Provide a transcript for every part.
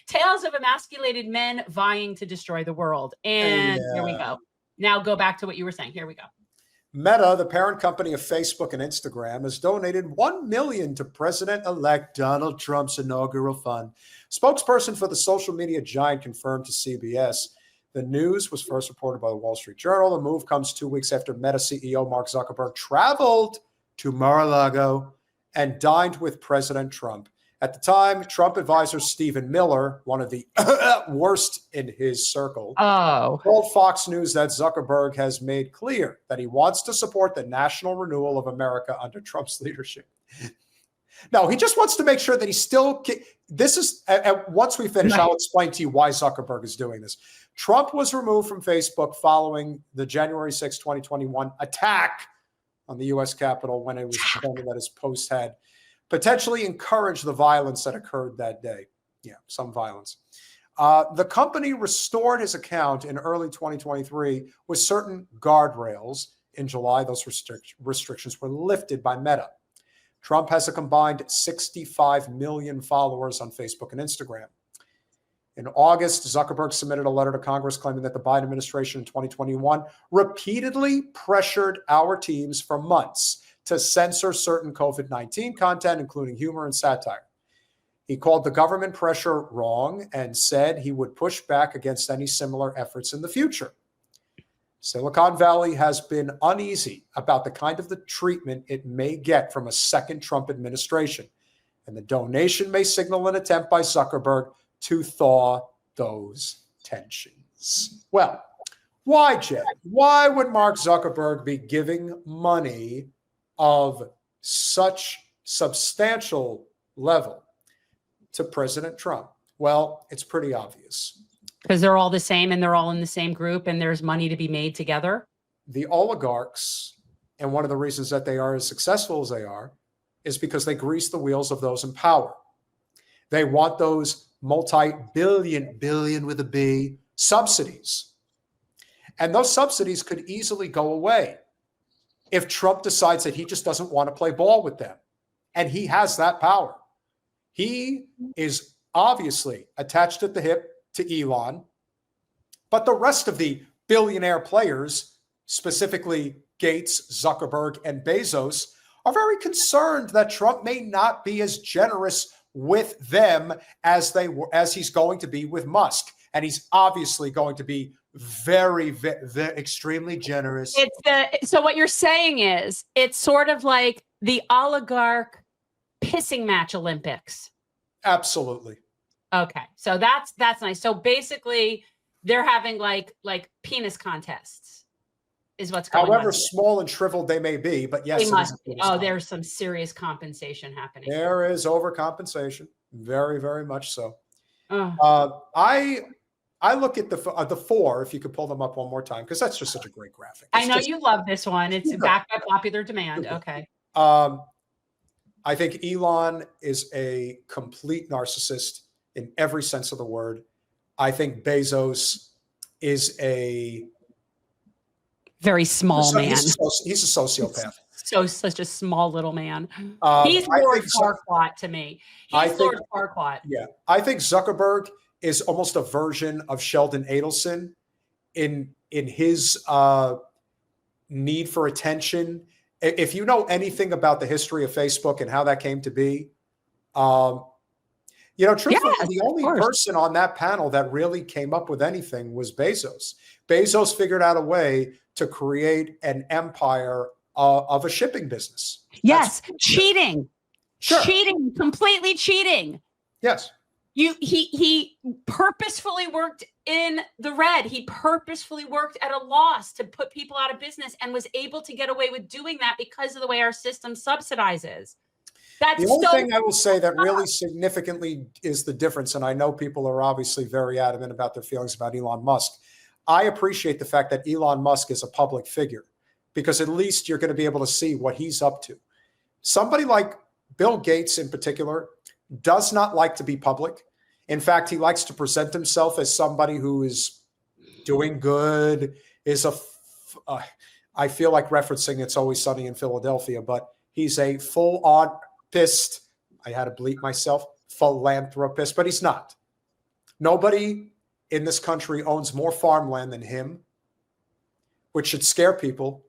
Tales of emasculated men vying to destroy the world. And here we go. Now go back to what you were saying. Here we go. Meta, the parent company of Facebook and Instagram, has donated $1 million to President-elect Donald Trump's inaugural fund. Spokesperson for the social media giant confirmed to CBS. The news was first reported by the Wall Street Journal. The move comes 2 weeks after Meta CEO Mark Zuckerberg traveled to Mar-a-Lago and dined with President Trump. At the time, Trump advisor Stephen Miller, one of the worst in his circle, told Fox News that Zuckerberg has made clear that he wants to support the national renewal of America under Trump's leadership. No, he just wants to make sure that he's still – this is – once we finish, I'll explain to you why Zuckerberg is doing this. Trump was removed from Facebook following the January 6, 2021 attack on the U.S. Capitol when it was determined that his post had – potentially encourage the violence that occurred that day. Yeah, some violence. The company restored his account in early 2023 with certain guardrails. In July, those restrictions were lifted by Meta. Trump has a combined 65 million followers on Facebook and Instagram. In August, Zuckerberg submitted a letter to Congress claiming that the Biden administration in 2021 repeatedly pressured our teams for months to censor certain COVID-19 content, including humor and satire. He called the government pressure wrong and said he would push back against any similar efforts in the future. Silicon Valley has been uneasy about the kind of the treatment it may get from a second Trump administration, and the donation may signal an attempt by Zuckerberg to thaw those tensions. Well, why, Jed? Why would Mark Zuckerberg be giving money of such substantial level to President Trump? Well, it's pretty obvious. Because they're all the same and they're all in the same group and there's money to be made together? The oligarchs, and one of the reasons that they are as successful as they are, is because they grease the wheels of those in power. They want those billion with a B, subsidies. And those subsidies could easily go away if Trump decides that he just doesn't want to play ball with them. And he has that power. He is obviously attached at the hip to Elon, but the rest of the billionaire players, specifically Gates, Zuckerberg, and Bezos, are very concerned that Trump may not be as generous with them as he's going to be with Musk. And he's obviously going to be very extremely generous. So what you're saying is it's sort of like the oligarch pissing match Olympics. Absolutely. Okay. So that's nice. So basically they're having like penis contests is what's going on. However small and shriveled they may be, but yes. They must be. Oh, there's some serious compensation happening. There is overcompensation. Very, very much so. I look at the four, if you could pull them up one more time, because that's just such a great graphic. I know you love this one. It's backed by popular demand. Okay. I think Elon is a complete narcissist in every sense of the word. I think Bezos is a very small man. He's a sociopath. Such a small little man. He's Lord Farquaad to me. He's Lord Farquaad. Yeah. I think Zuckerberg is almost a version of Sheldon Adelson in his need for attention. If you know anything about the history of Facebook and how that came to be, truthfully, the only person on that panel that really came up with anything was Bezos. Bezos figured out a way to create an empire of a shipping business. Yes, cheating. Sure. Cheating, completely cheating. Yes. He purposefully worked in the red. He purposefully worked at a loss to put people out of business and was able to get away with doing that because of the way our system subsidizes. That's the only thing I will say that really significantly is the difference, and I know people are obviously very adamant about their feelings about Elon Musk. I appreciate the fact that Elon Musk is a public figure because at least you're going to be able to see what he's up to. Somebody like Bill Gates in particular does not like to be public. In fact, he likes to present himself as somebody who is doing good, I feel like referencing It's Always Sunny in Philadelphia, but he's a full-on I had to bleep myself, philanthropist, but he's not. Nobody in this country owns more farmland than him, which should scare people.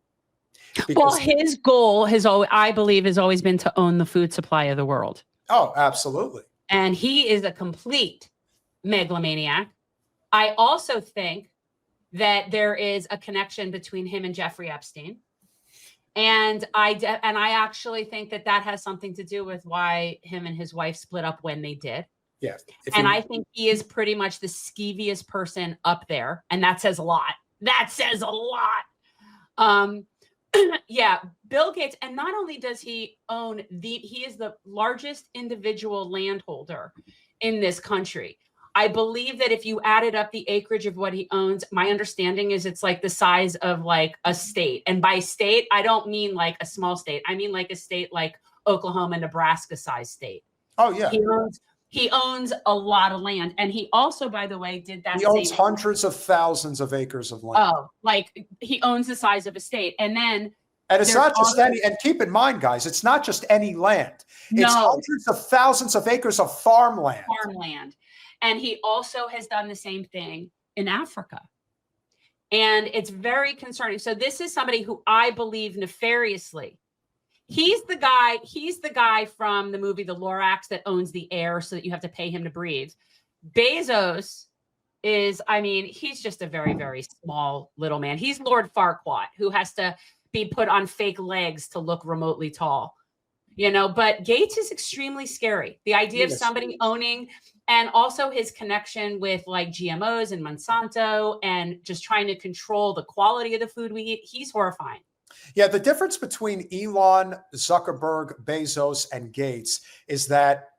Well, his goal I believe, has always been to own the food supply of the world. Oh, absolutely. And he is a complete megalomaniac. I also think that there is a connection between him and Jeffrey Epstein. And I actually think that has something to do with why him and his wife split up when they did. Yeah. And I think he is pretty much the skeeviest person up there. And that says a lot. That says a lot. Yeah, Bill Gates. And not only does he own he is the largest individual landholder in this country. I believe that if you added up the acreage of what he owns, my understanding is it's like the size of like a state. And by state, I don't mean like a small state. I mean like a state like Oklahoma, Nebraska size state. Oh, yeah. He owns a lot of land. And he also, by the way, did that. He owns hundreds of thousands of acres of land. Oh, like he owns the size of a state. And then. And it's not just any, and keep in mind, guys, it's not just any land. It's hundreds of thousands of acres of farmland. And he also has done the same thing in Africa. And it's very concerning. So this is somebody who I believe nefariously. He's the guy from the movie The Lorax that owns the air so that you have to pay him to breathe. Bezos is, I mean, he's just a very, very small little man. He's Lord Farquaad, who has to be put on fake legs to look remotely tall. You know, but Gates is extremely scary. The idea of somebody owning, and also his connection with like GMOs and Monsanto and just trying to control the quality of the food we eat. He's horrifying. Yeah, the difference between Elon, Zuckerberg, Bezos, and Gates is that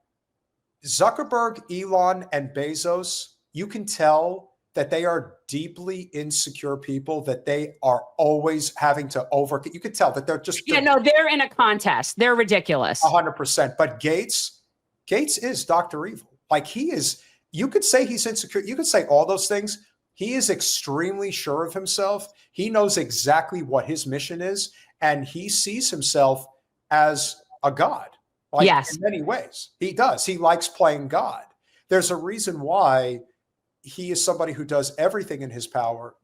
Zuckerberg, Elon, and Bezos, you can tell that they are deeply insecure people, that they are always having to you could tell that they're just. Yeah, no, they're in a contest. They're ridiculous. 100%. But Gates is Dr. Evil. Like he is, you could say he's insecure. You could say all those things. He is extremely sure of himself. He knows exactly what his mission is. And he sees himself as a god. Like, yes. In many ways. He does. He likes playing God. There's a reason why he is somebody who does everything in his power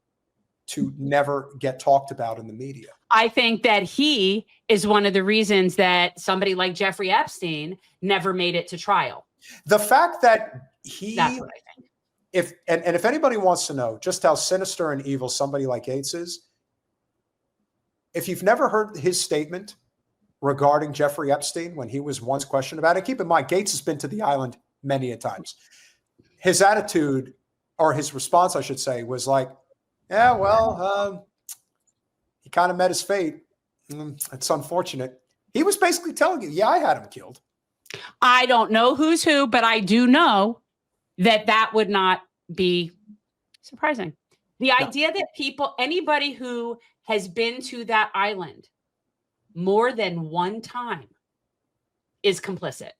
to never get talked about in the media. I think that he is one of the reasons that somebody like Jeffrey Epstein never made it to trial. The fact that that's what I think. If anybody wants to know just how sinister and evil somebody like Gates is, if you've never heard his statement regarding Jeffrey Epstein when he was once questioned about it, keep in mind, Gates has been to the island many a times. His attitude, or his response, I should say, was like, yeah, well, he kind of met his fate. It's unfortunate. He was basically telling you, yeah, I had him killed. I don't know who's who, but I do know that would not be surprising. The idea that anybody who has been to that island more than one time is complicit.